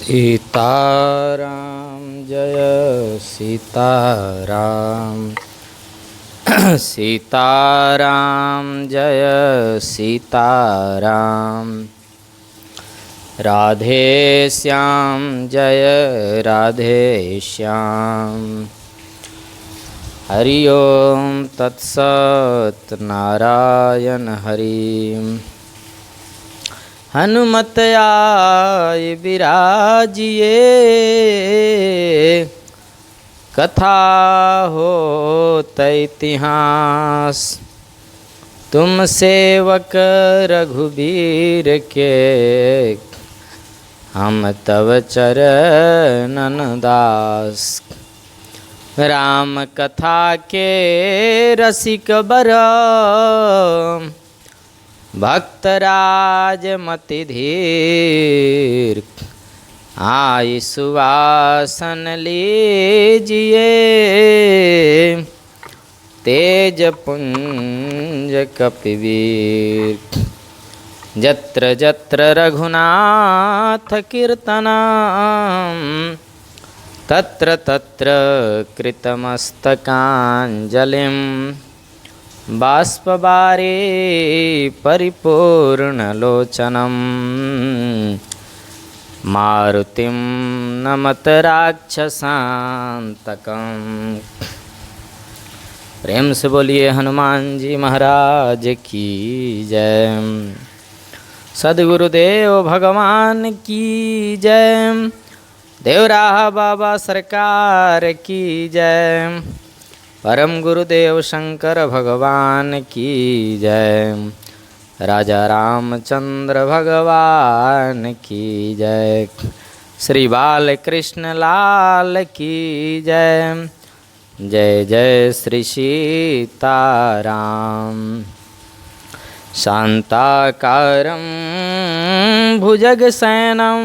सीताराम जय सीताराम सीताराम जय सीताराम राधे श्याम जय राधे श्याम। हरि ओम तत्सत नारायण हरि। हनुमत आय विराजिए कथा हो इतिहास। तुम सेवक रघुबीर के हम तव चरणन दास। राम कथा के रसिक बर भक्तराज मति धीर। आई सुवासन लीजिए तेज पुंज कपिवीर। जत्र जत्र रघुनाथ कीर्तनम तत्र तत्र कृतमस्तकांजलिं। बाष्पवारे परिपूर्णलोचनं मारुतिं नमत राक्षसान्तकम्। प्रेम से बोलिए हनुमान जी महाराज की जय। सद्गुरुदेव भगवान की जय। देवरा बाबा सरकार की जय। परम गुरुदेव शंकर भगवान की जय। राजा रामचंद्र भगवान की जय। श्री बाल कृष्ण लाल की जय। जय जय श्री सीताराम। शांताकारं भुजगशयनं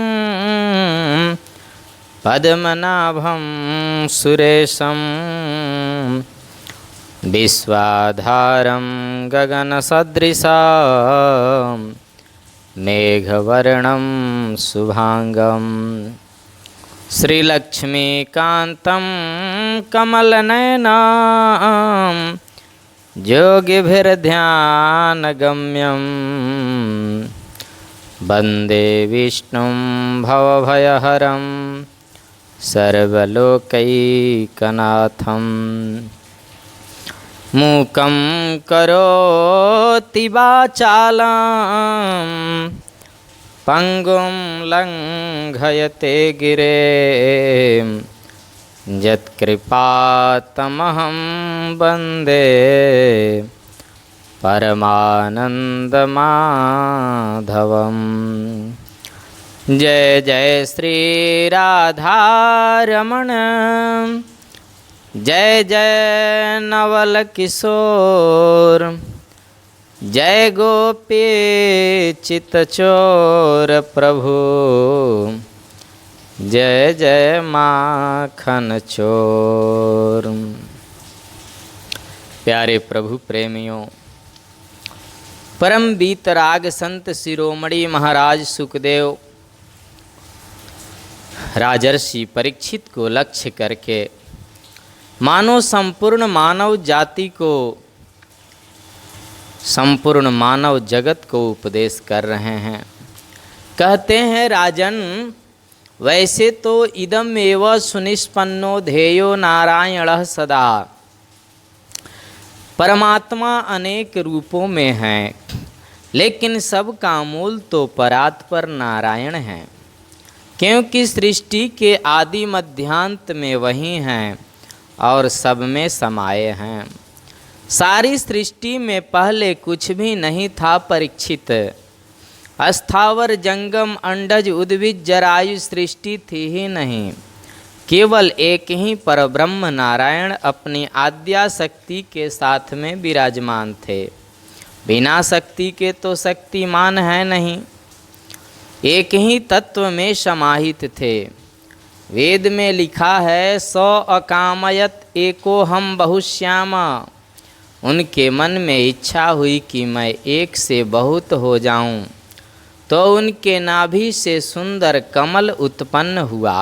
पद्मनाभं सुरेशं। विश्वाधारं गगनसदृशं मेघवर्णं शुभांगं। श्रीलक्ष्मीकान्तं कमलनयनं योगिभिर्ध्यानगम्यं। वन्दे विष्णुं भवभयहरं सर्वलोकैकनाथं। मूकं करोति वाचालं पंगुं लंघयते गिरें। यत्कृपातमहं वन्दे परमानन्दमाधवम्। जय जय श्री राधारमण। जय जय नवल किशोर। जय गोपी चितचोर प्रभु। जय जय माखन चोर। प्यारे प्रभु प्रेमियों, परम बीतराग संत शिरोमणि महाराज सुखदेव राजर्षि परीक्षित को लक्ष्य करके मानो संपूर्ण मानव जाति को, संपूर्ण मानव जगत को उपदेश कर रहे हैं। कहते हैं राजन, वैसे तो इदम एव सुनिष्पन्नो ध्येयो नारायणः सदा। परमात्मा अनेक रूपों में है, लेकिन सब का मूल तो परात्पर नारायण है। क्योंकि सृष्टि के आदि मध्यांत में वही हैं और सब में समाये हैं। सारी सृष्टि में पहले कुछ भी नहीं था परीक्षित। अस्थावर जंगम अंडज उद्भिज जरायु सृष्टि थी ही नहीं। केवल एक ही परब्रह्म नारायण अपनी आद्या शक्ति के साथ में विराजमान थे। बिना शक्ति के तो शक्तिमान है नहीं। एक ही तत्व में समाहित थे। वेद में लिखा है, सौ अकामयत एको हम बहुश्याम। उनके मन में इच्छा हुई कि मैं एक से बहुत हो जाऊं। तो उनके नाभि से सुंदर कमल उत्पन्न हुआ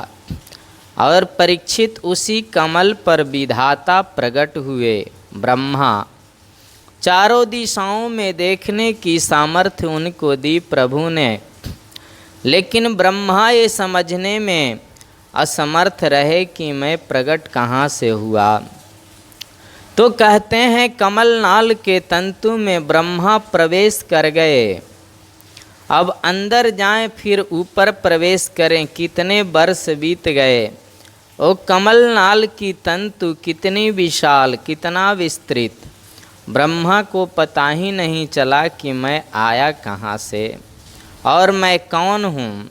और परीक्षित उसी कमल पर विधाता प्रकट हुए ब्रह्मा। चारों दिशाओं में देखने की सामर्थ्य उनको दी प्रभु ने, लेकिन ब्रह्मा ये समझने में असमर्थ रहे कि मैं प्रकट कहाँ से हुआ। तो कहते हैं कमलनाल के तंतु में ब्रह्मा प्रवेश कर गए। अब अंदर जाएं फिर ऊपर प्रवेश करें, कितने वर्ष बीत गए। ओ कमलनाल की तंतु कितनी विशाल, कितना विस्तृत। ब्रह्मा को पता ही नहीं चला कि मैं आया कहाँ से और मैं कौन हूँ।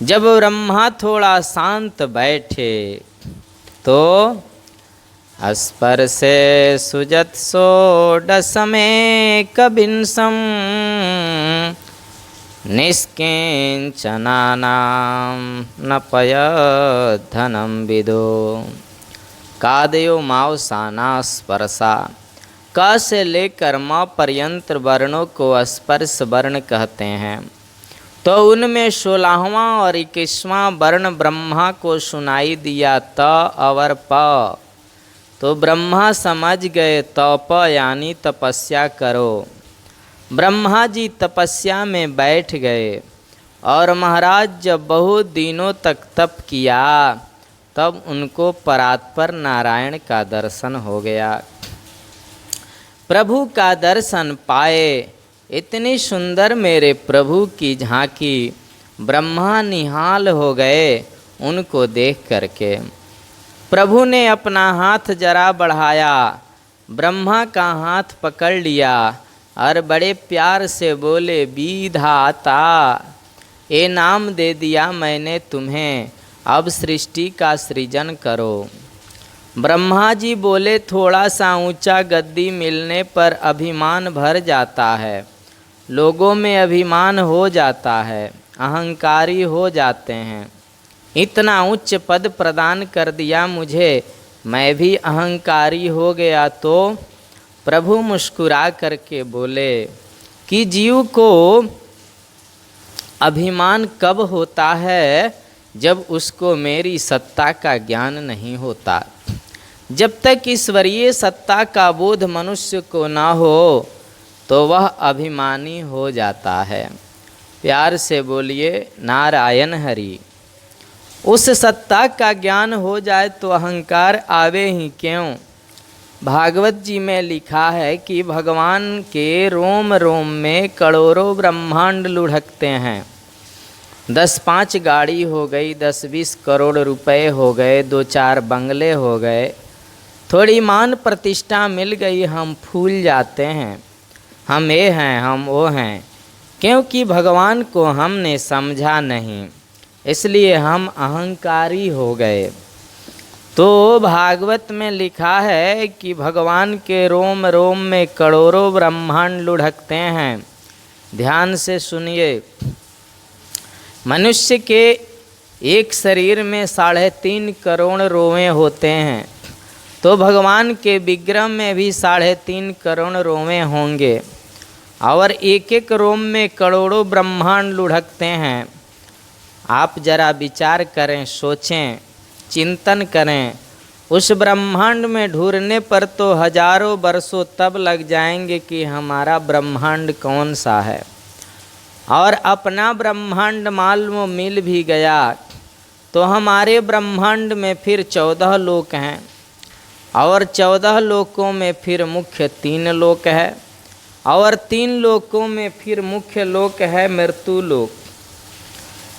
जब ब्रह्मा थोड़ा शांत बैठे तो स्पर्शे सुजत षोडशमे कबिंसम निष्किंचनानां न पयद्धनं विदो। कादयो मावसाना स्पर्शा, क से लेकर म पर्यंत वर्णों को स्पर्श वर्ण कहते हैं। तो उनमें 16वां और 21वां वर्ण ब्रह्मा को सुनाई दिया, त और प। तो ब्रह्मा समझ गए तप यानी तपस्या करो। ब्रह्मा जी तपस्या में बैठ गए और महाराज जब बहुत दिनों तक तप किया तब उनको परात्पर नारायण का दर्शन हो गया। प्रभु का दर्शन पाए। इतनी सुंदर मेरे प्रभु की झांकी, ब्रह्मा निहाल हो गए उनको देख करके। प्रभु ने अपना हाथ जरा बढ़ाया, ब्रह्मा का हाथ पकड़ लिया और बड़े प्यार से बोले, विधाता, ये नाम दे दिया मैंने तुम्हें, अब सृष्टि का सृजन करो। ब्रह्मा जी बोले, थोड़ा सा ऊंचा गद्दी मिलने पर अभिमान भर जाता है, लोगों में अभिमान हो जाता है, अहंकारी हो जाते हैं। इतना उच्च पद प्रदान कर दिया मुझे, मैं भी अहंकारी हो गया। तो प्रभु मुस्कुरा करके बोले कि जीव को अभिमान कब होता है, जब उसको मेरी सत्ता का ज्ञान नहीं होता। जब तक ईश्वरीय सत्ता का बोध मनुष्य को ना हो तो वह अभिमानी हो जाता है। प्यार से बोलिए नारायण हरि। उस सत्ता का ज्ञान हो जाए तो अहंकार आवे ही क्यों। भागवत जी में लिखा है कि भगवान के रोम रोम में करोड़ों ब्रह्मांड लुढ़कते हैं। 10-5 गाड़ी हो गई, 10-20 करोड़ रुपए हो गए, 2-4 बंगले हो गए, थोड़ी मान प्रतिष्ठा मिल गई, हम फूल जाते हैं, हम ये हैं, हम वो हैं, क्योंकि भगवान को हमने समझा नहीं, इसलिए हम अहंकारी हो गए। तो भागवत में लिखा है कि भगवान के रोम रोम में करोड़ों ब्रह्मांड लुढ़कते हैं। ध्यान से सुनिए, मनुष्य के एक शरीर में 3.5 करोड़ रोवे होते हैं, तो भगवान के विग्रह में भी 3.5 करोड़ रोवे होंगे और एक एक रोम में करोड़ों ब्रह्मांड लुढ़कते हैं। आप जरा विचार करें, सोचें, चिंतन करें। उस ब्रह्मांड में ढूंढने पर तो हजारों वर्षों तब लग जाएंगे कि हमारा ब्रह्मांड कौन सा है। और अपना ब्रह्मांड मालूम मिल भी गया तो हमारे ब्रह्मांड में फिर 14 लोक हैं और 14 लोकों में फिर मुख्य 3 लोक है और 3 लोकों में फिर मुख्य लोक है मृत्यु लोक।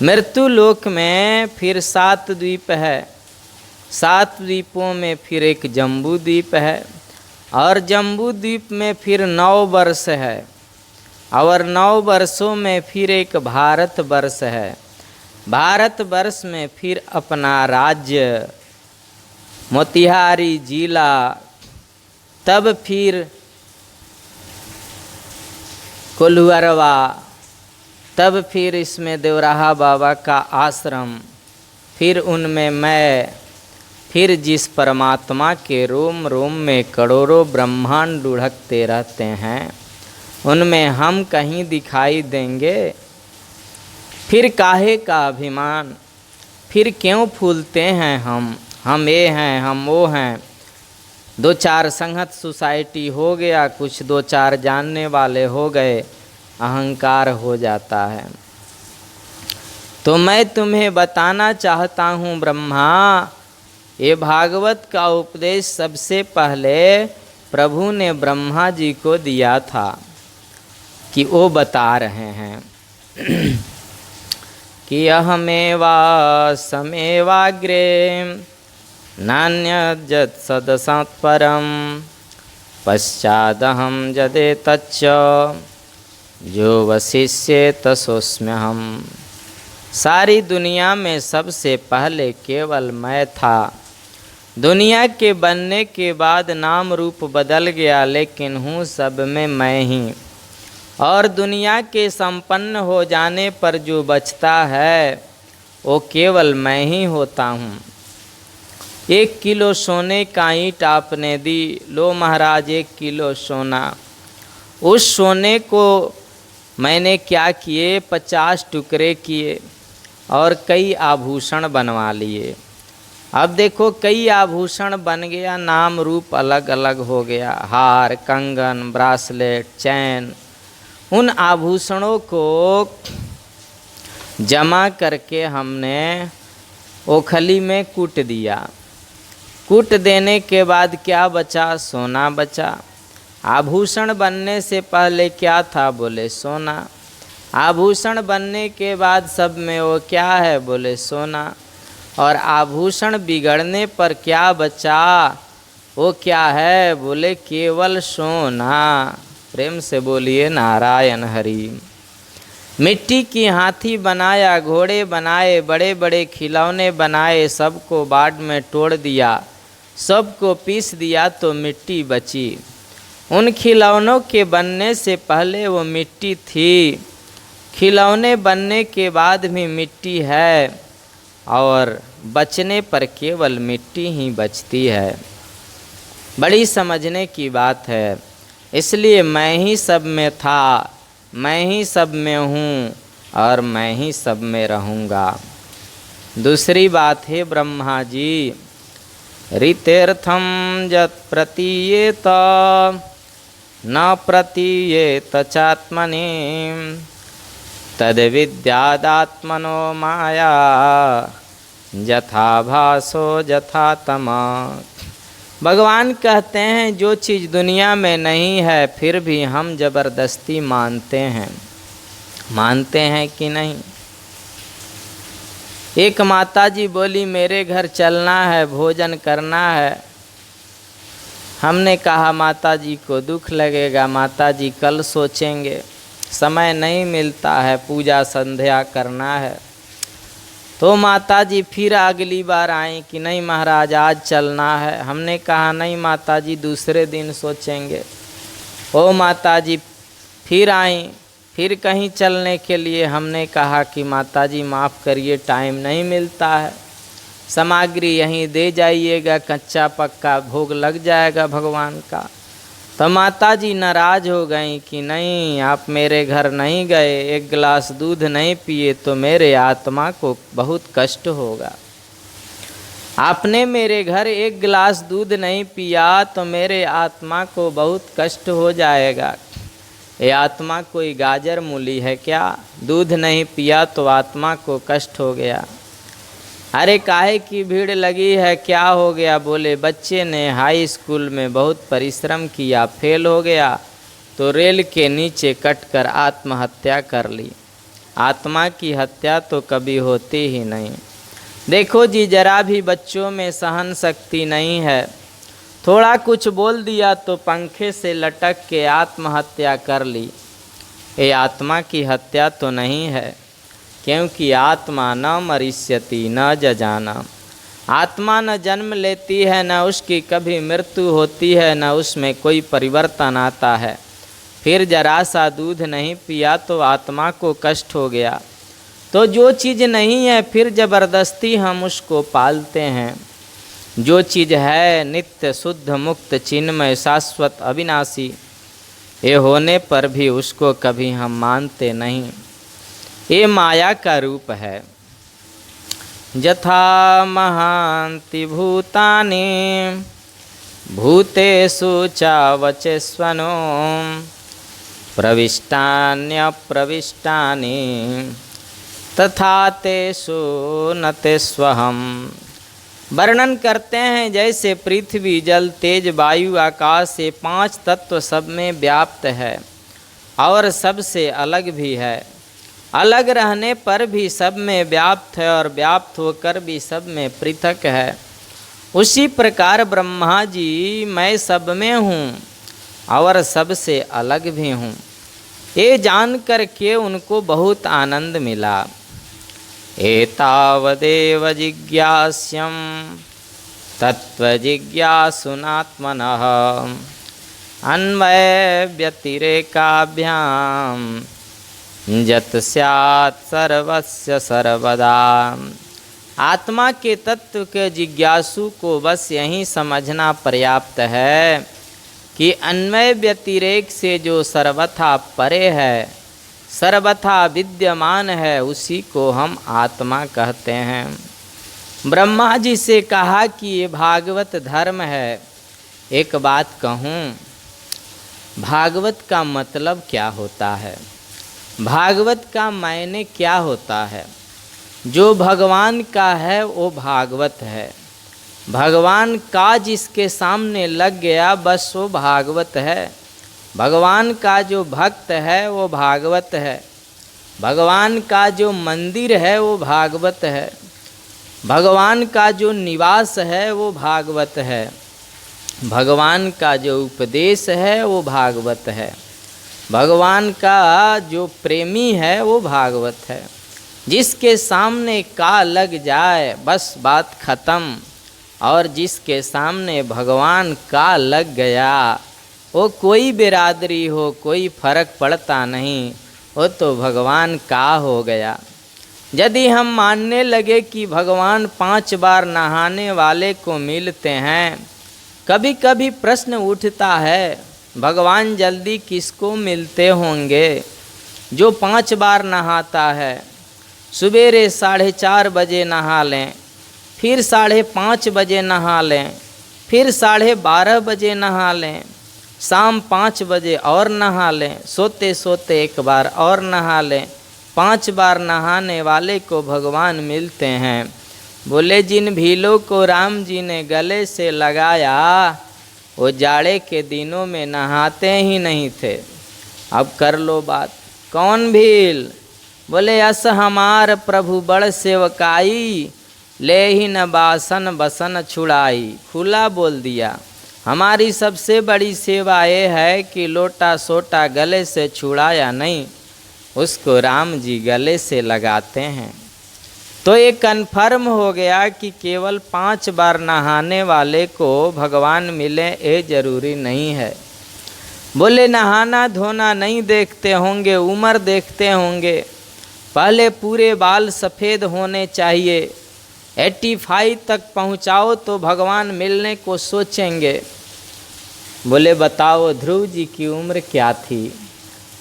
मृत्यु लोक में फिर 7 द्वीप है, 7 द्वीपों में फिर एक जम्बू द्वीप है और जम्बू द्वीप में फिर 9 वर्ष है और 9 वर्षों में फिर एक भारत वर्ष है। भारत वर्ष में फिर अपना राज्य मोतिहारी जिला, तब फिर कोल्हुअरवा, तब फिर इसमें देवराहा बाबा का आश्रम, फिर उनमें मैं, फिर जिस परमात्मा के रोम रोम में करोड़ों ब्रह्मांड लुढ़कते रहते हैं उनमें हम कहीं दिखाई देंगे। फिर काहे का अभिमान, फिर क्यों फूलते हैं हम ये हैं हम वो हैं। दो चार संगत सोसाइटी हो गया, कुछ दो चार जानने वाले हो गए, अहंकार हो जाता है। तो मैं तुम्हें बताना चाहता हूँ ब्रह्मा, ये भागवत का उपदेश सबसे पहले प्रभु ने ब्रह्मा जी को दिया था कि वो बता रहे हैं कि अहमेवा समेवाग्रे नान्यज्जत् सदसत् परम पश्चादहं जदे तच्च जो वशिष्येत सोऽस्म्यहम्। सारी दुनिया में सबसे पहले केवल मैं था। दुनिया के बनने के बाद नाम रूप बदल गया, लेकिन हूँ सब में मैं ही। और दुनिया के संपन्न हो जाने पर जो बचता है वो केवल मैं ही होता हूँ। 1 किलो सोने का ईंट आपने दी, लो महाराज 1 किलो सोना। उस सोने को मैंने क्या किए, 50 टुकड़े किए और कई आभूषण बनवा लिए। अब देखो कई आभूषण बन गया, नाम रूप अलग अलग हो गया, हार कंगन ब्रासलेट चैन। उन आभूषणों को जमा करके हमने ओखली में कूट दिया। कूट देने के बाद क्या बचा, सोना बचा। आभूषण बनने से पहले क्या था, बोले सोना। आभूषण बनने के बाद सब में वो क्या है, बोले सोना। और आभूषण बिगड़ने पर क्या बचा, वो क्या है, बोले केवल सोना। प्रेम से बोलिए नारायण हरि। मिट्टी की हाथी बनाया, घोड़े बनाए, बड़े बड़े खिलौने बनाए, सबको बाढ़ में तोड़ दिया, सबको पीस दिया तो मिट्टी बची। उन खिलौनों के बनने से पहले वो मिट्टी थी, खिलौने बनने के बाद भी मिट्टी है, और बचने पर केवल मिट्टी ही बचती है। बड़ी समझने की बात है। इसलिए मैं ही सब में था, मैं ही सब में हूँ और मैं ही सब में रहूँगा। दूसरी बात है ब्रह्मा जी, ऋतेर्थम यत् प्रतीयेत न प्रतीयेत चात्मनि तद विद्यादात्मनो माया यथा भासो यथा तमा। भगवान कहते हैं जो चीज़ दुनिया में नहीं है फिर भी हम जबरदस्ती मानते हैं। मानते हैं कि नहीं? एक माता जी बोली मेरे घर चलना है, भोजन करना है। हमने कहा माता जी को दुख लगेगा, माता जी कल सोचेंगे, समय नहीं मिलता है, पूजा संध्या करना है। तो माता जी फिर अगली बार आई कि नहीं महाराज आज चलना है। हमने कहा नहीं माता जी दूसरे दिन सोचेंगे। ओ माता जी फिर आई, फिर कहीं चलने के लिए। हमने कहा कि माता जी माफ़ करिए टाइम नहीं मिलता है, सामग्री यहीं दे जाइएगा, कच्चा पक्का भोग लग जाएगा भगवान का। तो माता जी नाराज हो गई कि नहीं आप मेरे घर नहीं गए, 1 गिलास दूध नहीं पिए तो मेरे आत्मा को बहुत कष्ट होगा। आपने मेरे घर 1 गिलास दूध नहीं पिया तो मेरे आत्मा को बहुत कष्ट हो जाएगा। ये आत्मा कोई गाजर मूली है क्या? दूध नहीं पिया तो आत्मा को कष्ट हो गया। अरे काहे की भीड़ लगी है, क्या हो गया? बोले बच्चे ने हाई स्कूल में बहुत परिश्रम किया, फेल हो गया तो रेल के नीचे कटकर आत्महत्या कर ली। आत्मा की हत्या तो कभी होती ही नहीं। देखो जी जरा भी बच्चों में सहन शक्ति नहीं है, थोड़ा कुछ बोल दिया तो पंखे से लटक के आत्महत्या कर ली। ये आत्मा की हत्या तो नहीं है, क्योंकि आत्मा न मरिष्यति न जजाना। आत्मा न जन्म लेती है, न उसकी कभी मृत्यु होती है, न उसमें कोई परिवर्तन आता है। फिर जरा सा दूध नहीं पिया तो आत्मा को कष्ट हो गया। तो जो चीज़ नहीं है फिर ज़बरदस्ती हम उसको पालते हैं। जो चीज़ है नित्य शुद्ध मुक्त चिन्मय शाश्वत अविनाशी, ये होने पर भी उसको कभी हम मानते नहीं। ये माया का रूप है। यथा महान्ति भूतानि भूतेषु च वचस्वनो प्रविष्टान्यप्रविष्टानि तथा तेषु न तेष्वहम्। वर्णन करते हैं जैसे पृथ्वी जल तेज वायु आकाश ये 5 तत्व सब में व्याप्त है और सबसे अलग भी है। अलग रहने पर भी सब में व्याप्त है और व्याप्त होकर भी सब में पृथक है। उसी प्रकार ब्रह्मा जी मैं सब में हूँ और सबसे अलग भी हूँ। ये जान कर के उनको बहुत आनंद मिला। एतावदेव जिज्ञास्यं तत्त्वजिज्ञासुनात्मनः अन्वय व्यतिरेकाभ्याम यत् स्यात् सर्वस्य सर्वदा। आत्मा के तत्व के जिज्ञासु को बस यही समझना पर्याप्त है कि अन्वय व्यतिरेक से जो सर्वथा परे है, सर्वथा विद्यमान है, उसी को हम आत्मा कहते हैं। ब्रह्मा जी से कहा कि ये भागवत धर्म है। एक बात कहूँ, भागवत का मतलब क्या होता है? भागवत का मायने क्या होता है? जो भगवान का है वो भागवत है। भगवान का जिसके सामने लग गया बस वो भागवत है। भगवान का जो भक्त है वो भागवत है। भगवान का जो मंदिर है वो भागवत है। भगवान का जो निवास है वो भागवत है। भगवान का जो उपदेश है वो भागवत है। भगवान का जो प्रेमी है वो भागवत है। जिसके सामने का लग जाए बस बात खत्म। और जिसके सामने भगवान का लग गया वो कोई बिरादरी हो कोई फर्क पड़ता नहीं, वो तो भगवान का हो गया। यदि हम मानने लगे कि भगवान 5 बार नहाने वाले को मिलते हैं, कभी कभी प्रश्न उठता है भगवान जल्दी किसको मिलते होंगे? जो 5 बार नहाता है, सवेरे 4:30 बजे नहा लें, फिर 5:30 बजे नहा लें, फिर 12:30 बजे नहा लें, शाम 5 बजे और नहा लें, सोते सोते एक बार और नहा लें। 5 बार नहाने वाले को भगवान मिलते हैं। बोले जिन भीलों को राम जी ने गले से लगाया वो जाड़े के दिनों में नहाते ही नहीं थे। अब कर लो बात, कौन भील? बोले अस हमार प्रभु बड़ सेवकाई ले ही न बासन बसन छुड़ाई। खुला बोल दिया। हमारी सबसे बड़ी सेवा ये है कि लोटा सोटा गले से छुड़ाया नहीं, उसको राम जी गले से लगाते हैं। तो ये कन्फर्म हो गया कि केवल 5 बार नहाने वाले को भगवान मिले ये जरूरी नहीं है। बोले नहाना धोना नहीं देखते होंगे, उम्र देखते होंगे। पहले पूरे बाल सफ़ेद होने चाहिए, 85 तक पहुंचाओ तो भगवान मिलने को सोचेंगे। बोले बताओ ध्रुव जी की उम्र क्या थी?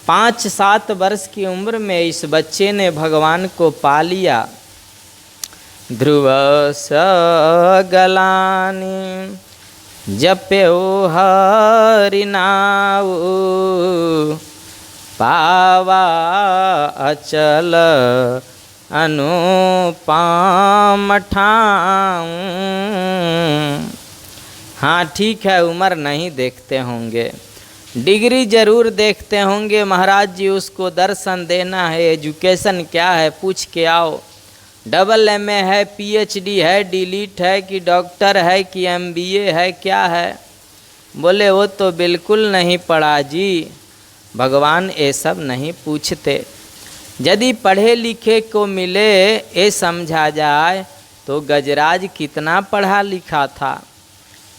5-7 वर्ष की उम्र में इस बच्चे ने भगवान को पा लिया। ध्रुव सगलानी जप्यो हरि नाउ पावा अचल अनुपम ठाऊं। हाँ ठीक है, उम्र नहीं देखते होंगे, डिग्री जरूर देखते होंगे। महाराज जी उसको दर्शन देना है, एजुकेशन क्या है पूछ के आओ। AA है, PhD है, डीलीट है कि डॉक्टर है कि MBA है, क्या है? बोले वो तो बिल्कुल नहीं पढ़ा जी। भगवान ये सब नहीं पूछते। यदि पढ़े लिखे को मिले ये समझा जाए तो गजराज कितना पढ़ा लिखा था।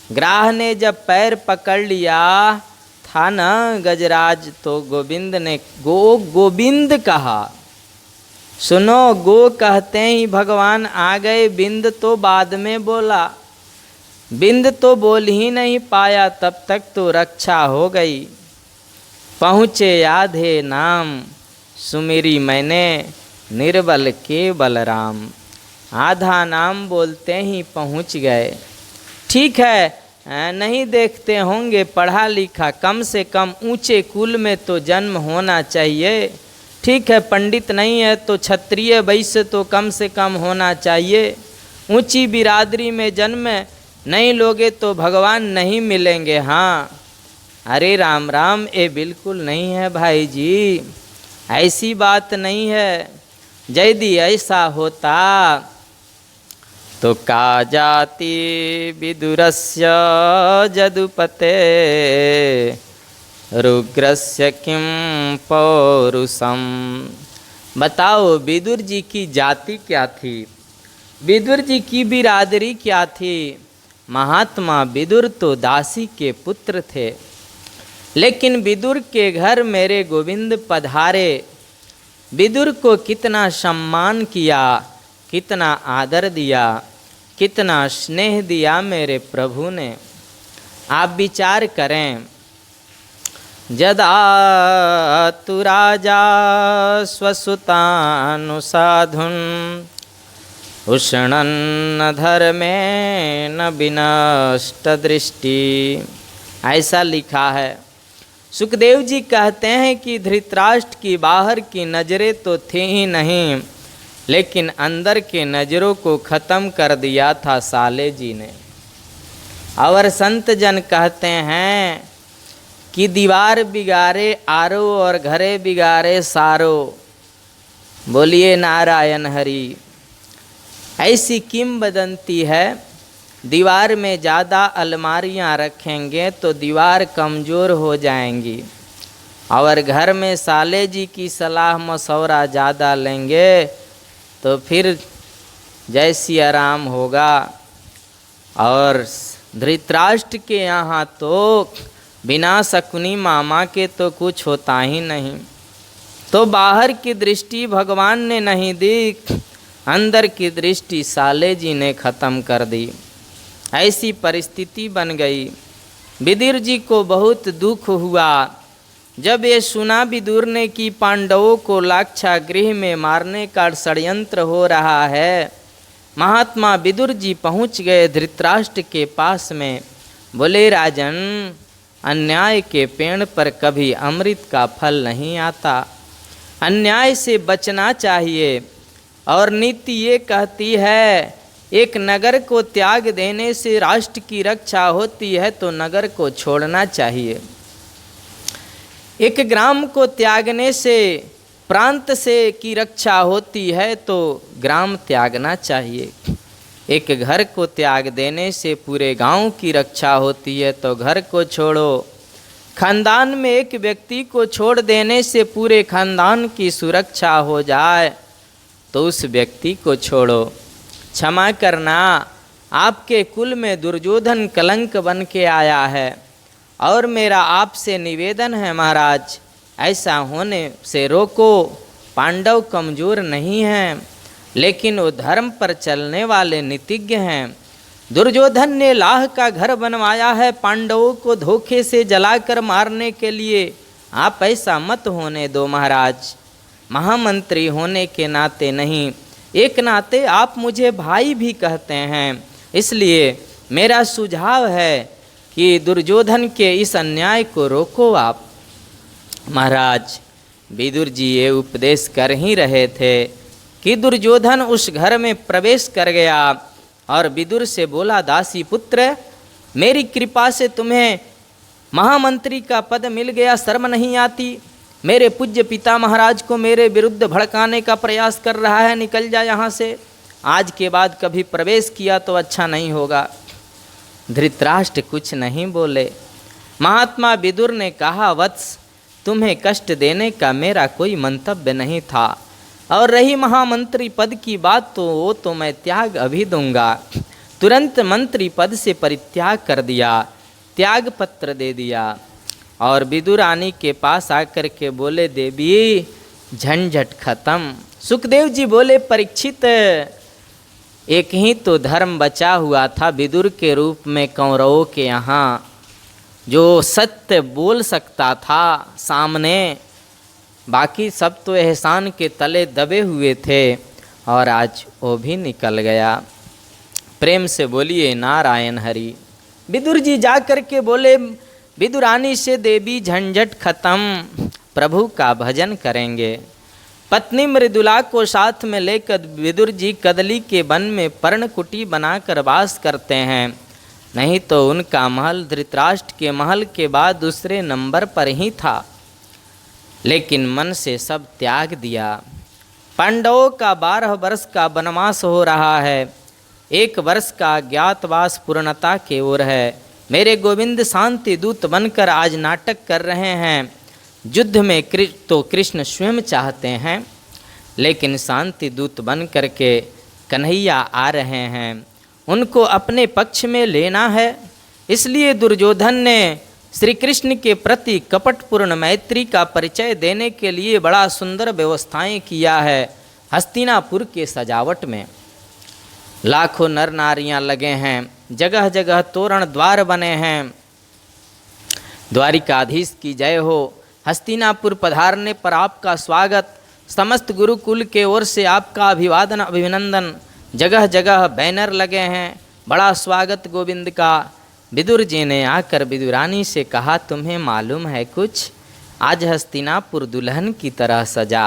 ग्राह ने जब पैर पकड़ लिया था ना गजराज, तो गोविंद ने गोविंद कहा। सुनो, गो कहते ही भगवान आ गए, बिंद तो बाद में बोला। बिंद तो बोल ही नहीं पाया, तब तक तो रक्षा हो गई। पहुँचे आधे नाम सुमेरी मैंने, निर्बल के बलराम। आधा नाम बोलते ही पहुँच गए। ठीक है, नहीं देखते होंगे पढ़ा लिखा, कम से कम ऊंचे कुल में तो जन्म होना चाहिए। ठीक है, पंडित नहीं है तो क्षत्रिय वैश्य तो कम से कम होना चाहिए। ऊंची बिरादरी में जन्म नहीं लोगे तो भगवान नहीं मिलेंगे। हाँ, अरे राम राम, ये बिल्कुल नहीं है भाई जी, ऐसी बात नहीं है। यदि ऐसा होता तो का जाति विदुरस्य जदुपते रुग्रस्य किम पौरुषम। बताओ विदुर जी की जाति क्या थी, विदुर जी की बिरादरी क्या थी। महात्मा विदुर तो दासी के पुत्र थे, लेकिन विदुर के घर मेरे गोविंद पधारे। विदुर को कितना सम्मान किया, कितना आदर दिया, कितना स्नेह दिया मेरे प्रभु ने। आप विचार करें, जदा तु राजा स्वसुतानुसाधुन उष्णन्न धर्मेण विनष्ट दृष्टि। ऐसा लिखा है। सुखदेव जी कहते हैं कि धृतराष्ट्र की बाहर की नज़रें तो थी ही नहीं, लेकिन अंदर के नज़रों को ख़त्म कर दिया था साले जी ने। और संत जन कहते हैं कि दीवार बिगाड़े आरो और घरे बिगाड़े सारो। बोलिए नारायण हरि। ऐसी किंवदंती है, दीवार में ज़्यादा अलमारियां रखेंगे तो दीवार कमज़ोर हो जाएंगी, और घर में साले जी की सलाह मशवरा ज़्यादा लेंगे तो फिर जैसी आराम होगा। और धृतराष्ट्र के यहाँ तो बिना शकुनी मामा के तो कुछ होता ही नहीं। तो बाहर की दृष्टि भगवान ने नहीं दी, अंदर की दृष्टि साले जी ने ख़त्म कर दी। ऐसी परिस्थिति बन गई। विदुर जी को बहुत दुख हुआ जब ये सुना विदुर ने कि पांडवों को लाक्षागृह में मारने का षड्यंत्र हो रहा है। महात्मा विदुर जी पहुंच गए धृतराष्ट्र के पास में। बोले, राजन, अन्याय के पेड़ पर कभी अमृत का फल नहीं आता, अन्याय से बचना चाहिए। और नीति ये कहती है, एक नगर को त्याग देने से राष्ट्र की रक्षा होती है तो नगर को छोड़ना चाहिए। एक ग्राम को त्यागने से प्रांत से की रक्षा होती है तो ग्राम त्यागना चाहिए। एक घर को त्याग देने से पूरे गांव की रक्षा होती है तो घर को छोड़ो। खानदान में एक व्यक्ति को छोड़ देने से पूरे खानदान की सुरक्षा हो जाए तो उस व्यक्ति को छोड़ो। क्षमा करना, आपके कुल में दुर्योधन कलंक बन के आया है, और मेरा आपसे निवेदन है महाराज, ऐसा होने से रोको। पांडव कमज़ोर नहीं हैं, लेकिन वो धर्म पर चलने वाले नीतिज्ञ हैं। दुर्योधन ने लाह का घर बनवाया है पांडवों को धोखे से जलाकर मारने के लिए। आप ऐसा मत होने दो महाराज। महामंत्री होने के नाते नहीं, एक नाते आप मुझे भाई भी कहते हैं, इसलिए मेरा सुझाव है कि दुर्योधन के इस अन्याय को रोको आप। महाराज विदुर जी ये उपदेश कर ही रहे थे कि दुर्योधन उस घर में प्रवेश कर गया और विदुर से बोला, दासी पुत्र, मेरी कृपा से तुम्हें महामंत्री का पद मिल गया, शर्म नहीं आती? मेरे पूज्य पिता महाराज को मेरे विरुद्ध भड़काने का प्रयास कर रहा है, निकल जा यहाँ से। आज के बाद कभी प्रवेश किया तो अच्छा नहीं होगा। धृतराष्ट्र कुछ नहीं बोले। महात्मा विदुर ने कहा, वत्स, तुम्हें कष्ट देने का मेरा कोई मंतव्य नहीं था, और रही महामंत्री पद की बात तो वो तो मैं त्याग अभी दूंगा। तुरंत मंत्री पद से परित्याग कर दिया, त्याग पत्र दे दिया और विदुर रानी के पास आकर के बोले, देवी झंझट खत्म। सुखदेव जी बोले, परीक्षित, एक ही तो धर्म बचा हुआ था विदुर के रूप में कौरवों के यहाँ, जो सत्य बोल सकता था सामने, बाकी सब तो एहसान के तले दबे हुए थे और आज वो भी निकल गया। प्रेम से बोलिए नारायण हरि। विदुर जी जा कर के बोले विदुरानी से देवी झंझट खत्म, प्रभु का भजन करेंगे। पत्नी मृदुला को साथ में लेकर विदुर जी कदली के वन में पर्णकुटी बनाकर वास करते हैं। नहीं तो उनका महल धृतराष्ट्र के महल के बाद दूसरे नंबर पर ही था, लेकिन मन से सब त्याग दिया। पांडवों का 12 वर्ष का वनवास हो रहा है, 1 वर्ष का ज्ञातवास पूर्णता की ओर है। मेरे गोविंद शांति दूत बनकर आज नाटक कर रहे हैं। युद्ध में तो कृष्ण स्वयं चाहते हैं, लेकिन शांति दूत बन कर के कन्हैया आ रहे हैं, उनको अपने पक्ष में लेना है। इसलिए दुर्योधन ने श्री कृष्ण के प्रति कपटपूर्ण मैत्री का परिचय देने के लिए बड़ा सुंदर व्यवस्थाएं किया है। हस्तिनापुर के सजावट में लाखों नर नारियां लगे हैं, जगह जगह तोरण द्वार बने हैं। द्वारिकाधीश की जय हो। हस्तिनापुर पधारने पर आपका स्वागत, समस्त गुरुकुल के ओर से आपका अभिवादन अभिनंदन। जगह जगह बैनर लगे हैं, बड़ा स्वागत गोविंद का। विदुर जी ने आकर विदुरानी से कहा, तुम्हें मालूम है कुछ, आज हस्तिनापुर दुल्हन की तरह सजा।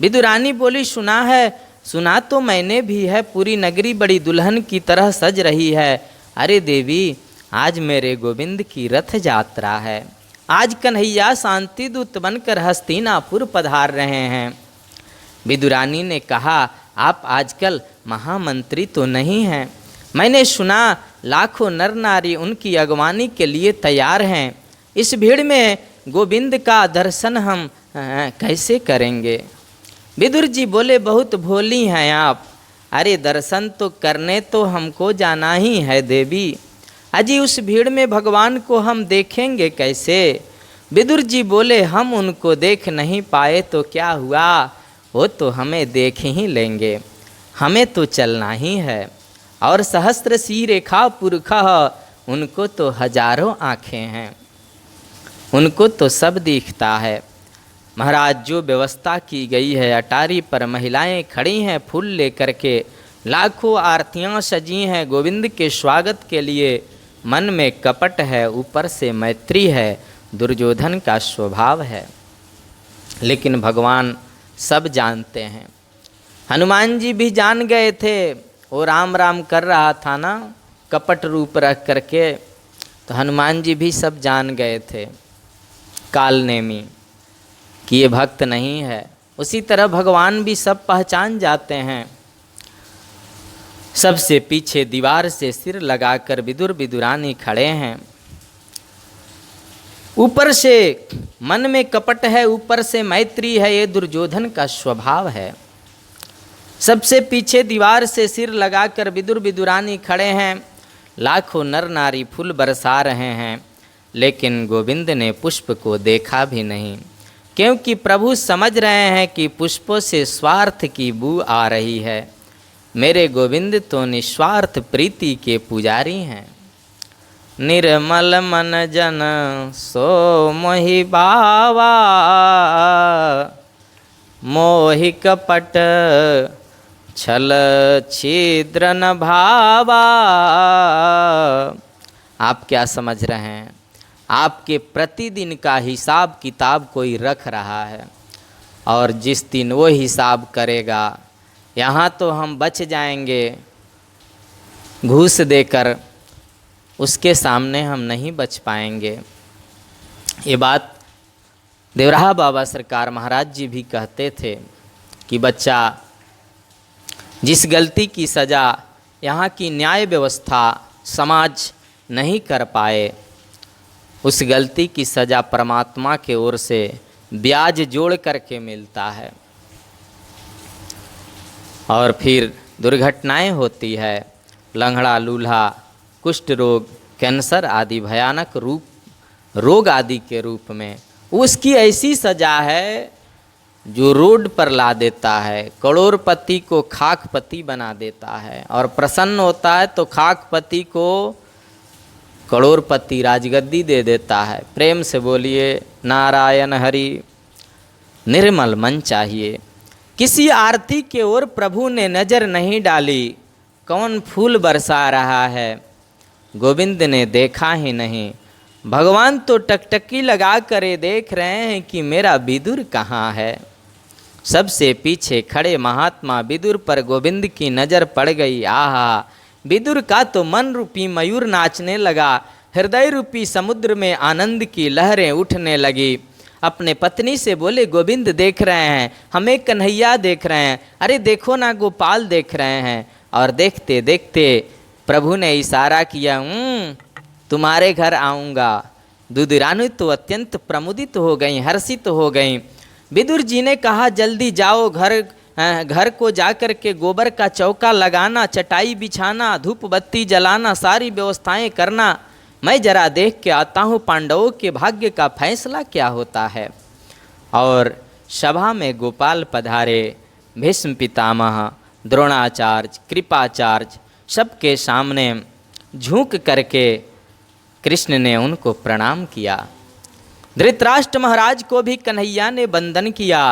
विदुरानी बोली, सुना है। सुना तो मैंने भी है, पूरी नगरी बड़ी दुल्हन की तरह सज रही है। अरे देवी, आज मेरे गोविंद की रथ यात्रा है, आज कन्हैया शांति दूत बनकर हस्तिनापुर पधार रहे हैं। विदुरानी ने कहा, आप आजकल महामंत्री तो नहीं हैं, मैंने सुना लाखों नर नारी उनकी अगवानी के लिए तैयार हैं। इस भीड़ में गोविंद का दर्शन हम कैसे करेंगे? विदुर जी बोले, बहुत भोली हैं आप। अरे दर्शन तो करने तो हमको जाना ही है देवी, अजी उस भीड़ में भगवान को हम देखेंगे कैसे? विदुर जी बोले, हम उनको देख नहीं पाए तो क्या हुआ, वो तो हमें देख ही लेंगे, हमें तो चलना ही है। और सहस्त्र सी रेखा पुरखः, उनको तो हजारों आँखें हैं, उनको तो सब दिखता है। महाराज जो व्यवस्था की गई है, अटारी पर महिलाएं खड़ी हैं फूल लेकर के, लाखों आरतियां सजी हैं गोविंद के स्वागत के लिए। मन में कपट है, ऊपर से मैत्री है, दुर्योधन का स्वभाव है, लेकिन भगवान सब जानते हैं। हनुमान जी भी जान गए थे, वो राम राम कर रहा था ना कपट रूप रख करके, तो हनुमान जी भी सब जान गए थे कालनेमी कि ये भक्त नहीं है। उसी तरह भगवान भी सब पहचान जाते हैं। सबसे पीछे दीवार से सिर लगाकर विदुर विदुरानी खड़े हैं। ऊपर से मन में कपट है, ऊपर से मैत्री है, ये दुर्योधन का स्वभाव है। सबसे पीछे दीवार से सिर लगाकर विदुर विदुरानी खड़े हैं, लाखों नर नारी फूल बरसा रहे हैं, लेकिन गोविंद ने पुष्प को देखा भी नहीं, क्योंकि प्रभु समझ रहे हैं कि पुष्पों से स्वार्थ की बू आ रही है। मेरे गोविंद तो निस्वार्थ प्रीति के पुजारी हैं। निर्मल मन जन सो मोहि बावा, मोहि कपट छल छिद्र न भावा। आप क्या समझ रहे हैं? आपके प्रतिदिन का हिसाब किताब कोई रख रहा है, और जिस दिन वो हिसाब करेगा, यहाँ तो हम बच जाएंगे घूस देकर, उसके सामने हम नहीं बच पाएंगे। ये बात देवराहा बाबा सरकार महाराज जी भी कहते थे कि बच्चा, जिस गलती की सज़ा यहाँ की न्याय व्यवस्था समाज नहीं कर पाए, उस गलती की सज़ा परमात्मा के ओर से ब्याज जोड़ करके मिलता है। और फिर दुर्घटनाएं होती है, लंगड़ा लूल्हा, कुष्ठ रोग, कैंसर आदि भयानक रोग आदि के रूप में। उसकी ऐसी सज़ा है जो रोड पर ला देता है, करोड़पति को खाकपति बना देता है, और प्रसन्न होता है तो खाकपति को करोड़पति राजगद्दी दे देता है। प्रेम से बोलिए नारायण हरि। निर्मल मन चाहिए। किसी आरती के ओर प्रभु ने नजर नहीं डाली, कौन फूल बरसा रहा है गोविंद ने देखा ही नहीं। भगवान तो टकटकी लगा कर देख रहे हैं कि मेरा विदुर कहाँ है। सबसे पीछे खड़े महात्मा विदुर पर गोविंद की नज़र पड़ गई। आहा, विदुर का तो मन रूपी मयूर नाचने लगा, हृदय रूपी समुद्र में आनंद की लहरें उठने लगी। अपने पत्नी से बोले, गोविंद देख रहे हैं, हमें कन्हैया देख रहे हैं, अरे देखो ना गोपाल देख रहे हैं। और देखते देखते प्रभु ने इशारा किया, तुम्हारे घर आऊँगा। दुधिरानी तो अत्यंत प्रमुदित हो गई, हर्षित हो गई। विदुर जी ने कहा, जल्दी जाओ, घर को जाकर के गोबर का चौका लगाना, चटाई बिछाना, धूप बत्ती जलाना, सारी व्यवस्थाएं करना। मैं जरा देख के आता हूँ पांडवों के भाग्य का फैसला क्या होता है। और सभा में गोपाल पधारे। भीष्म पितामह, द्रोणाचार्य, कृपाचार्य सबके सामने झुक करके कृष्ण ने उनको प्रणाम किया। धृतराष्ट्र महाराज को भी कन्हैया ने वंदन किया।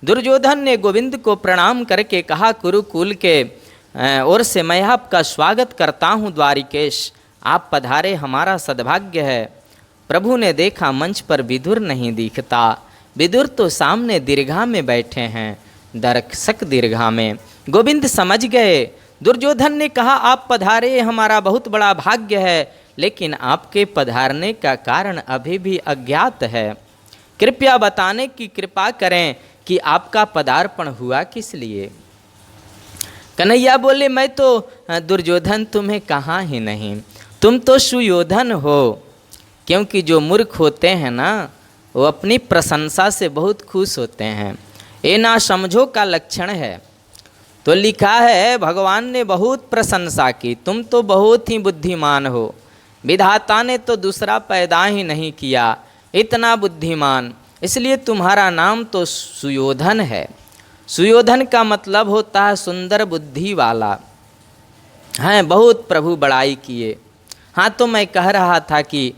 दुर्योधन ने गोविंद को प्रणाम करके कहा, कुरुकुल के ओर से मैं आपका स्वागत करता हूँ द्वारिकेश, आप पधारे, हमारा सद्भाग्य है। प्रभु ने देखा मंच पर विदुर नहीं दिखता। विदुर तो सामने दीर्घा में बैठे हैं, दर्शक दीर्घा में। गोविंद समझ गए। दुर्योधन ने कहा, आप पधारे, हमारा बहुत बड़ा भाग्य है, लेकिन आपके पधारने का कारण अभी भी अज्ञात है। कृपया बताने की कृपा करें कि आपका पदार्पण हुआ किस लिए। कन्हैया बोले, मैं तो दुर्योधन तुम्हें कहाँ ही नहीं, तुम तो सुयोधन हो। क्योंकि जो मूर्ख होते हैं ना, वो अपनी प्रशंसा से बहुत खुश होते हैं, ये ना समझो का लक्षण है। तो लिखा है, भगवान ने बहुत प्रशंसा की, तुम तो बहुत ही बुद्धिमान हो, विधाता ने तो दूसरा पैदा ही नहीं किया, इतना बुद्धिमान, इसलिए तुम्हारा नाम तो सुयोधन है। सुयोधन का मतलब होता है सुंदर बुद्धि वाला। हैं, बहुत प्रभु बड़ाई किए। हाँ, तो मैं कह रहा था कि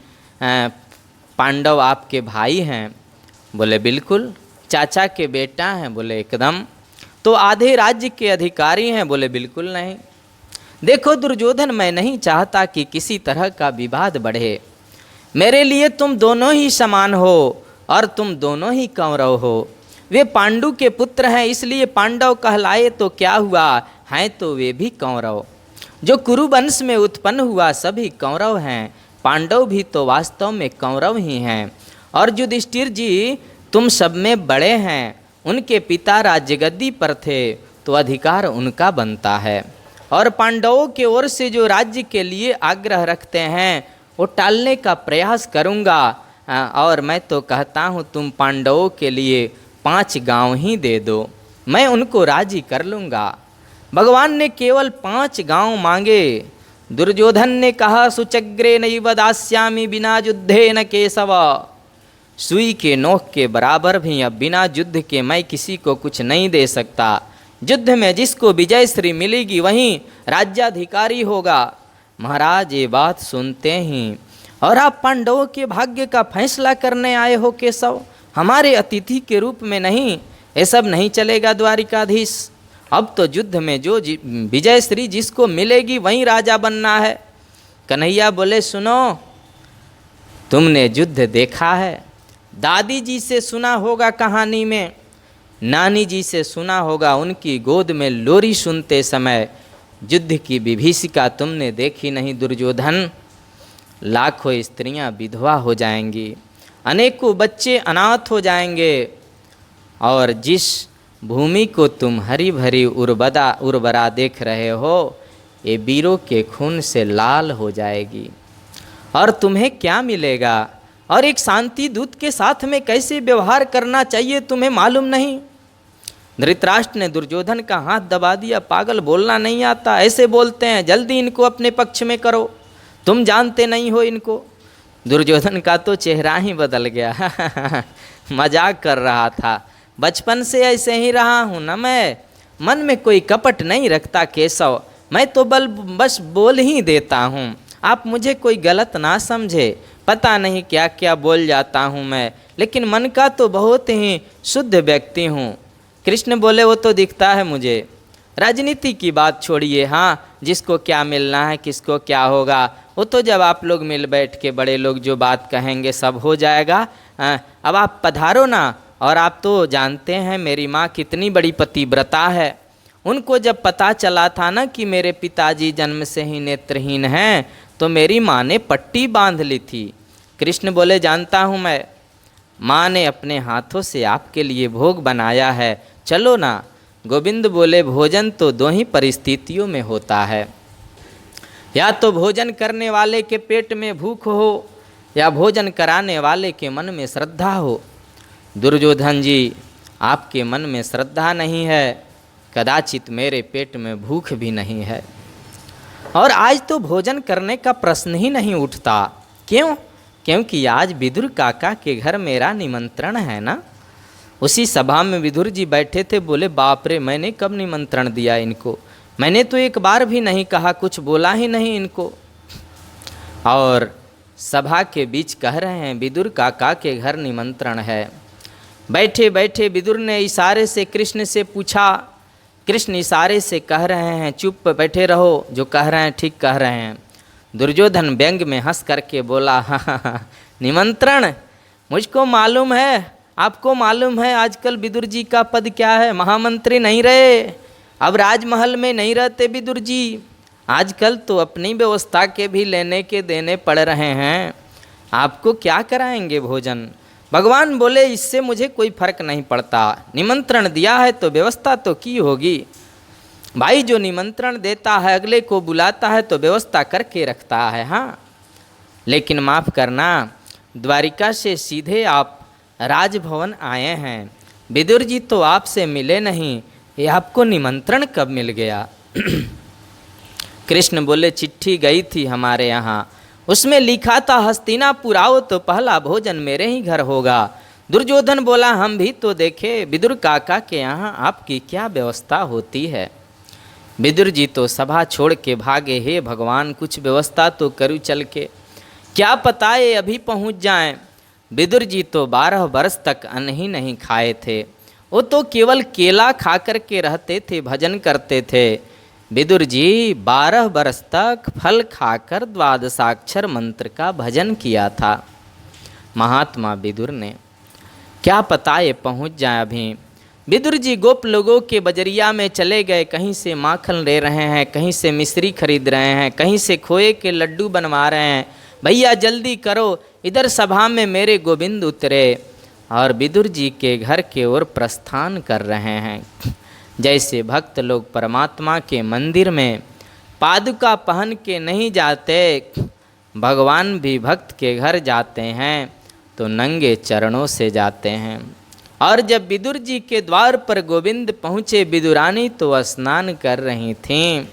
पांडव आपके भाई हैं। बोले बिल्कुल। चाचा के बेटा हैं? बोले एकदम। तो आधे राज्य के अधिकारी हैं? बोले बिल्कुल नहीं। देखो दुर्योधन, मैं नहीं चाहता कि किसी तरह का विवाद बढ़े। मेरे लिए तुम दोनों ही समान हो और तुम दोनों ही कौरव हो। वे पांडु के पुत्र हैं, इसलिए पांडव कहलाए तो क्या हुआ, हैं तो वे भी कौरव। जो कुरु वंश में उत्पन्न हुआ सभी कौरव हैं, पांडव भी तो वास्तव में कौरव ही हैं। और युधिष्ठिर जी तुम सब में बड़े हैं, उनके पिता राज्य गद्दी पर थे तो अधिकार उनका बनता है। और पांडवों के ओर से जो राज्य के लिए आग्रह रखते हैं वो टालने का प्रयास करूँगा। और मैं तो कहता हूँ तुम पांडवों के लिए 5 गांव ही दे दो, मैं उनको राजी कर लूँगा। भगवान ने केवल 5 गांव मांगे। दुर्योधन ने कहा, सुचग्रे नैव दास्यामि बिना युद्धे न केशव। सुई के नोक के बराबर भी अब बिना युद्ध के मैं किसी को कुछ नहीं दे सकता। युद्ध में जिसको विजय श्री मिलेगी वहीं राज्याधिकारी होगा। महाराज ये बात सुनते ही, और आप पांडवों के भाग्य का फैसला करने आए हो केशव, हमारे अतिथि के रूप में नहीं, ये सब नहीं चलेगा द्वारिकाधीश। अब तो युद्ध में जो विजय श्री जिसको मिलेगी वहीं राजा बनना है। कन्हैया बोले, सुनो, तुमने युद्ध देखा है, दादी जी से सुना होगा कहानी में, नानी जी से सुना होगा, उनकी गोद में लोरी सुनते समय युद्ध की विभीषिका तुमने देखी नहीं दुर्योधन। लाखों स्त्रियां विधवा हो जाएंगी, अनेकों बच्चे अनाथ हो जाएंगे, और जिस भूमि को तुम हरी भरी उर्वरा देख रहे हो, ये वीरों के खून से लाल हो जाएगी। और तुम्हें क्या मिलेगा, और एक शांति दूत के साथ में कैसे व्यवहार करना चाहिए तुम्हें मालूम नहीं। धृतराष्ट्र ने दुर्योधन का हाथ दबा दिया, पागल, बोलना नहीं आता, ऐसे बोलते हैं, जल्दी इनको अपने पक्ष में करो, तुम जानते नहीं हो इनको। दुर्योधन का तो चेहरा ही बदल गया मजाक कर रहा था, बचपन से ऐसे ही रहा हूँ ना मैं, मन में कोई कपट नहीं रखता केशव, मैं तो बस बोल ही देता हूँ, आप मुझे कोई गलत ना समझे। पता नहीं क्या क्या बोल जाता हूँ मैं, लेकिन मन का तो बहुत ही शुद्ध व्यक्ति हूँ। कृष्ण बोले वो तो दिखता है मुझे। राजनीति की बात छोड़िए, हाँ जिसको क्या मिलना है, किसको क्या होगा, वो तो जब आप लोग मिल बैठ के बड़े लोग जो बात कहेंगे सब हो जाएगा। अब आप पधारो ना। और आप तो जानते हैं मेरी माँ कितनी बड़ी पतिव्रता है। उनको जब पता चला था ना कि मेरे पिताजी जन्म से ही नेत्रहीन हैं, तो मेरी माँ ने पट्टी बांध ली थी। कृष्ण बोले जानता हूँ मैं, माँ ने अपने हाथों से आपके लिए भोग बनाया है, चलो ना। गोविंद बोले भोजन तो दो ही परिस्थितियों में होता है, या तो भोजन करने वाले के पेट में भूख हो, या भोजन कराने वाले के मन में श्रद्धा हो। दुर्योधन जी, आपके मन में श्रद्धा नहीं है, कदाचित मेरे पेट में भूख भी नहीं है, और आज तो भोजन करने का प्रश्न ही नहीं उठता। क्यों? क्योंकि आज विदुर काका के घर मेरा निमंत्रण है ना। उसी सभा में विदुर जी बैठे थे, बोले बाप रे, मैंने कब निमंत्रण दिया इनको, मैंने तो एक बार भी नहीं कहा, कुछ बोला ही नहीं इनको। और सभा के बीच कह रहे हैं विदुर काका के घर निमंत्रण है। बैठे बैठे विदुर ने इशारे से कृष्ण से पूछा, कृष्ण इशारे से कह रहे हैं चुप बैठे रहो, जो कह रहे हैं ठीक कह रहे हैं। दुर्योधन व्यंग में हंस करके बोला हाँ, निमंत्रण मुझको मालूम है, आपको मालूम है आजकल विदुर जी का पद क्या है, महामंत्री नहीं रहे, अब राजमहल में नहीं रहते विदुर जी, आजकल तो अपनी व्यवस्था के भी लेने के देने पड़ रहे हैं, आपको क्या कराएंगे भोजन। भगवान बोले इससे मुझे कोई फर्क नहीं पड़ता, निमंत्रण दिया है तो व्यवस्था तो की होगी। भाई जो निमंत्रण देता है अगले को बुलाता है तो व्यवस्था करके रखता है। हाँ, लेकिन माफ़ करना, द्वारिका से सीधे आप राजभवन आए हैं, विदुर जी तो आपसे मिले नहीं, ये आपको निमंत्रण कब मिल गया। कृष्ण बोले चिट्ठी गई थी हमारे यहाँ, उसमें लिखा था हस्तिनापुर आओ तो पहला भोजन मेरे ही घर होगा। दुर्योधन बोला हम भी तो देखे विदुर काका के यहाँ आपकी क्या व्यवस्था होती है। विदुर जी तो सभा छोड़ के भागे, हे भगवान कुछ व्यवस्था तो करूँ चल के, क्या पता ये अभी पहुँच जाएं। विदुर जी तो 12 वर्ष तक अन्न ही नहीं खाए थे, वो तो केवल केला खा कर के रहते थे, भजन करते थे। विदुर जी 12 वर्ष तक फल खाकर 12 मंत्र का भजन किया था महात्मा विदुर ने, क्या पता ये पहुँच जाए अभी। विदुर जी गोप लोगों के बजरिया में चले गए, कहीं से माखन ले रहे हैं, कहीं से मिश्री खरीद रहे हैं, कहीं से खोए के लड्डू बनवा रहे हैं, भैया जल्दी करो, इधर सभा में मेरे गोविंद उतरे और विदुर जी के घर के ओर प्रस्थान कर रहे हैं। जैसे भक्त लोग परमात्मा के मंदिर में पादुका पहन के नहीं जाते, भगवान भी भक्त के घर जाते हैं तो नंगे चरणों से जाते हैं। और जब विदुर जी के द्वार पर गोविंद पहुँचे, विदुरानी तो स्नान कर रही थीं।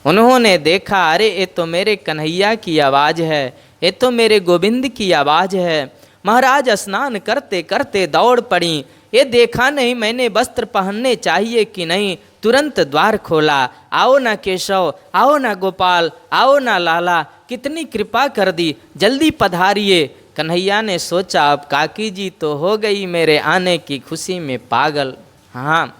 उन्होंने देखा अरे ये तो मेरे कन्हैया की आवाज़ है, ये तो मेरे गोविंद की आवाज़ है। महाराज स्नान करते करते दौड़ पड़ी, ये देखा नहीं मैंने वस्त्र पहनने चाहिए कि नहीं, तुरंत द्वार खोला, आओ ना केशव, आओ ना गोपाल, आओ ना लाला, कितनी कृपा कर दी, जल्दी पधारिए। कन्हैया ने सोचा अब काकी जी तो हो गई मेरे आने की खुशी में पागल। हाँ,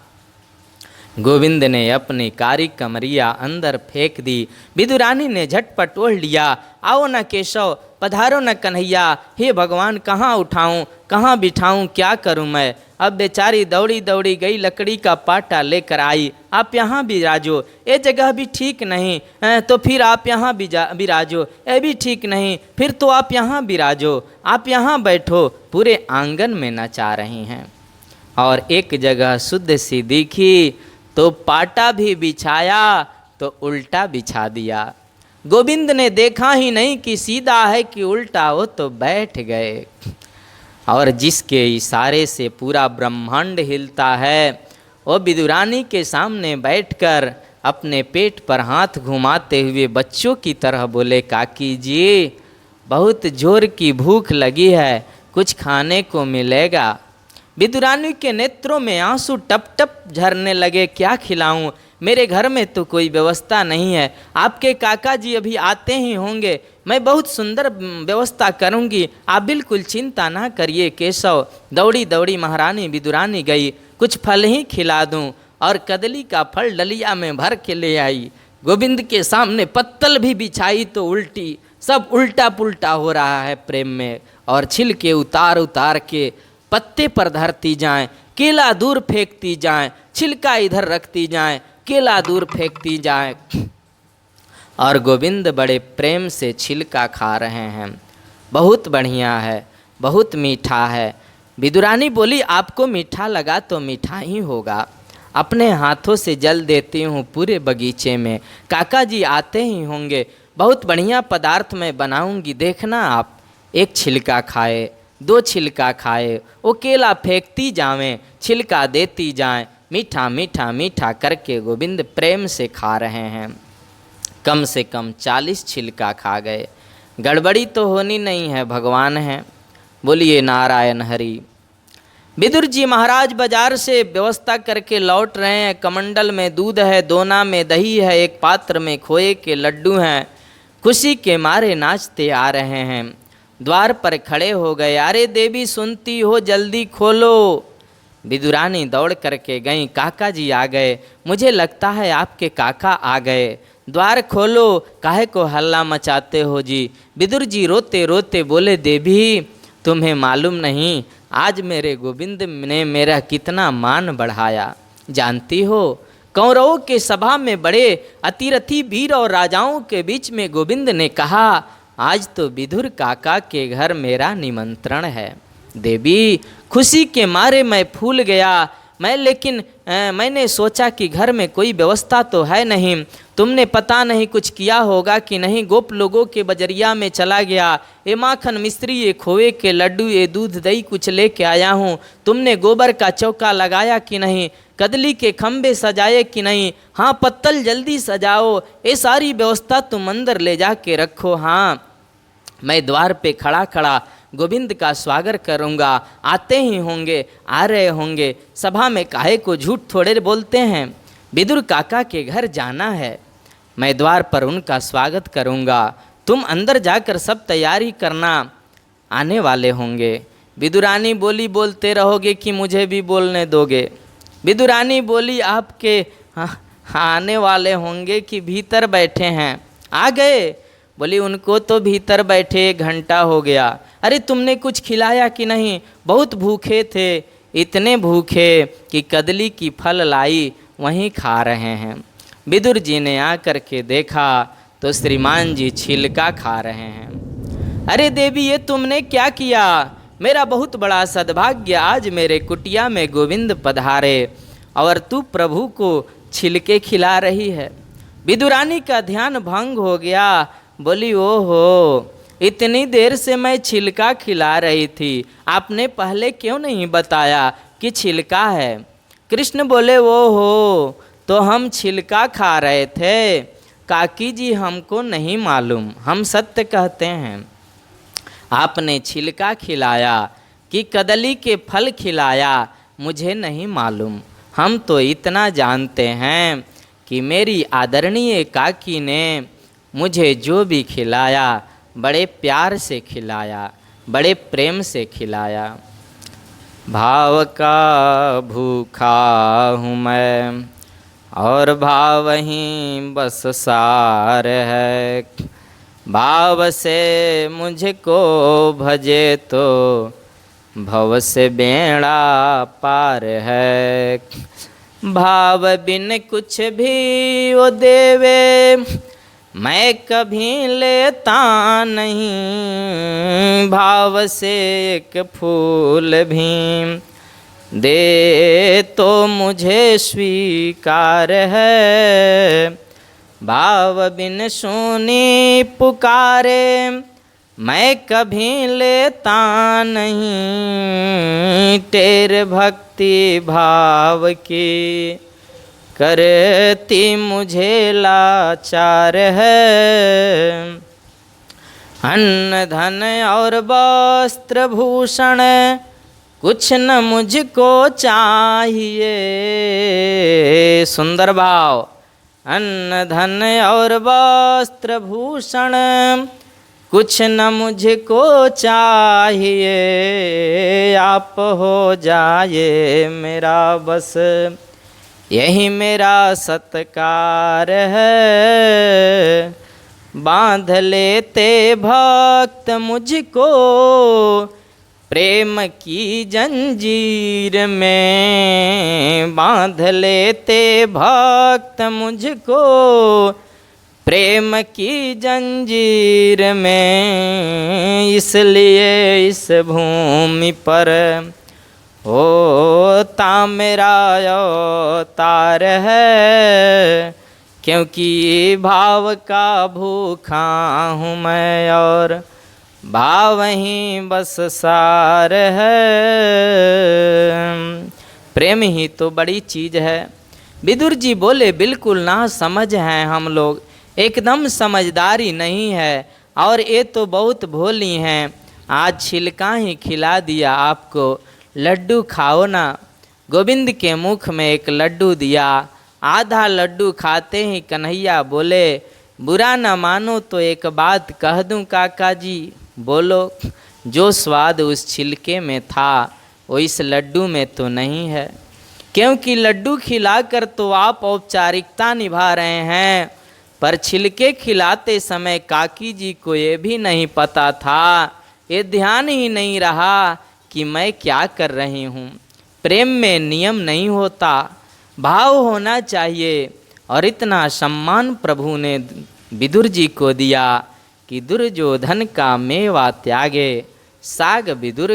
गोविंद ने अपनी कारी कमरिया अंदर फेंक दी, विदुरानी ने झटपट ओढ़ लिया, आओ न केशव, पधारो न कन्हैया, हे भगवान कहाँ उठाऊं, कहाँ बिठाऊं, क्या करूं मैं। अब बेचारी दौड़ी दौड़ी गई, लकड़ी का पाटा लेकर आई, आप यहाँ बिराजो, ये जगह भी ठीक नहीं, तो फिर आप यहाँ बिराजो, ये भी ठीक नहीं, फिर तो आप यहाँ बिराजो, आप यहाँ बैठो। पूरे आंगन में नचा रही हैं। और एक जगह शुद्ध सी दिखी तो पाटा भी बिछाया तो उल्टा बिछा दिया। गोविंद ने देखा ही नहीं कि सीधा है कि उल्टा, वो तो बैठ गए। और जिसके इशारे से पूरा ब्रह्मांड हिलता है, वो विदुरानी के सामने बैठकर अपने पेट पर हाथ घुमाते हुए बच्चों की तरह बोले, काकी जी बहुत जोर की भूख लगी है, कुछ खाने को मिलेगा। विदुरानी के नेत्रों में आंसू टप टप झरने लगे, क्या खिलाऊं, मेरे घर में तो कोई व्यवस्था नहीं है, आपके काका जी अभी आते ही होंगे, मैं बहुत सुंदर व्यवस्था करूंगी, आप बिल्कुल चिंता ना करिए केशव। दौड़ी दौड़ी महारानी विदुरानी गई, कुछ फल ही खिला दूं, और कदली का फल डलिया में भर के ले आई। गोविंद के सामने पत्तल भी बिछाई तो उल्टी, सब उल्टा पुल्टा हो रहा है प्रेम में, और छिलके उतार उतार के पत्ते पर धरती जाएं, केला दूर फेंकती जाएं, छिलका इधर रखती जाएं, केला दूर फेंकती जाएं, और गोविंद बड़े प्रेम से छिलका खा रहे हैं। बहुत बढ़िया है, बहुत मीठा है। विदुरानी बोली, आपको मीठा लगा तो मीठा ही होगा, अपने हाथों से जल देती हूँ पूरे बगीचे में, काका जी आते ही होंगे, बहुत बढ़िया पदार्थ मैं बनाऊंगी, देखना आप। एक छिलका खाए, दो छिलका खाए, वो केला फेंकती जावें, छिलका देती जाएं, मीठा मीठा मीठा करके गोविंद प्रेम से खा रहे हैं। कम से कम 40 छिलका खा गए। गड़बड़ी तो होनी नहीं है, भगवान हैं। बोलिए नारायण हरि। विदुर जी महाराज बाजार से व्यवस्था करके लौट रहे हैं। कमंडल में दूध है, दोना में दही है, एक पात्र में खोए के लड्डू हैं। खुशी के मारे नाचते आ रहे हैं। द्वार पर खड़े हो गए, अरे देवी सुनती हो जल्दी खोलो। विदुरानी दौड़ करके गईं, काका जी आ गए, मुझे लगता है आपके काका आ गए, द्वार खोलो, काहे को हल्ला मचाते हो जी। विदुर जी रोते रोते बोले, देवी तुम्हें मालूम नहीं आज मेरे गोविंद ने मेरा कितना मान बढ़ाया, जानती हो। कौरवों के सभा में बड़े अतिरथी वीर और राजाओं के बीच में गोविंद ने कहा, आज तो विदुर काका के घर मेरा निमंत्रण है। देवी खुशी के मारे मैं फूल गया, लेकिन मैंने सोचा कि घर में कोई व्यवस्था तो है नहीं, तुमने पता नहीं कुछ किया होगा कि नहीं, गोप लोगों के बजरिया में चला गया, ये माखन मिश्री, ये खोए के लड्डू, ये दूध दही कुछ लेके आया हूँ, तुमने गोबर का चौका लगाया कि नहीं, कदली के खंबे सजाए कि नहीं, हाँ पत्तल जल्दी सजाओ, ये सारी व्यवस्था तुम अंदर ले जा के रखो। हाँ मैं द्वार पे खड़ा खड़ा गोविंद का स्वागत करूंगा, आते ही होंगे, आ रहे होंगे, सभा में काहे को झूठ थोड़े बोलते हैं, विदुर काका के घर जाना है, मैं द्वार पर उनका स्वागत करूंगा, तुम अंदर जाकर सब तैयारी करना, आने वाले होंगे। विदुरानी बोली, बोलते रहोगे कि मुझे भी बोलने दोगे। विदुरानी बोली, आपके आने वाले होंगे कि भीतर बैठे हैं, आ गए। बोली, उनको तो भीतर बैठे 1 घंटा हो गया। अरे तुमने कुछ खिलाया कि नहीं, बहुत भूखे थे, इतने भूखे कि कदली की फल लाई वहीं खा रहे हैं। विदुर जी ने आकर के देखा तो श्रीमान जी छिलका खा रहे हैं। अरे देवी ये तुमने क्या किया, मेरा बहुत बड़ा सद्भाग्य, आज मेरे कुटिया में गोविंद पधारे और तू प्रभु को छिलके खिला रही है। विदुरानी का ध्यान भंग हो गया। बोली, ओहो इतनी देर से मैं छिलका खिला रही थी, आपने पहले क्यों नहीं बताया कि छिलका है। कृष्ण बोले, ओहो तो हम छिलका खा रहे थे, काकी जी हमको नहीं मालूम, हम सत्य कहते हैं, आपने छिलका खिलाया कि कदली के फल खिलाया मुझे नहीं मालूम, हम तो इतना जानते हैं कि मेरी आदरणीय काकी ने मुझे जो भी खिलाया बड़े प्यार से खिलाया, बड़े प्रेम से खिलाया। भाव का भूखा हूँ मैं और भाव ही बस सार है, भाव से मुझको भजे तो भव से बेड़ा पार है, भाव बिन कुछ भी वो देवे मैं कभी लेता नहीं, भाव से एक फूल भी दे तो मुझे स्वीकार है, भाव बिन सुनी पुकारे मैं कभी लेता नहीं, तेरे भक्ति भाव की करती मुझे लाचार है, अन्न धन और वस्त्र भूषण कुछ न मुझको चाहिए। सुंदर भाव। अन्न धन और वस्त्र भूषण कुछ न मुझको चाहिए, आप हो जाए मेरा बस, यही मेरा सत्कार है। बांध लेते भक्त मुझको प्रेम की जंजीर में, बांध लेते भक्त मुझको प्रेम की जंजीर में। इसलिए इस भूमि पर होता मेरा अवतार है, क्योंकि भाव का भूखा हूँ मैं और भाव ही बस सार है। प्रेम ही तो बड़ी चीज है। विदुर जी बोले बिल्कुल ना समझ हैं हम लोग, एकदम समझदारी नहीं है और ये तो बहुत भोली हैं। आज छिलका ही खिला दिया आपको, लड्डू खाओ ना। गोविंद के मुख में एक लड्डू दिया, आधा लड्डू खाते ही कन्हैया बोले बुरा न मानो तो एक बात कह दूं काका जी। बोलो। जो स्वाद उस छिलके में था वो इस लड्डू में तो नहीं है, क्योंकि लड्डू खिलाकर तो आप औपचारिकता निभा रहे हैं, पर छिलके खिलाते समय काकी जी को ये भी नहीं पता था, ये ध्यान ही नहीं रहा कि मैं क्या कर रही हूँ। प्रेम में नियम नहीं होता, भाव होना चाहिए। और इतना सम्मान प्रभु ने विदुर जी को दिया कि दुर्योधन का मेवा त्यागे, साग विदुर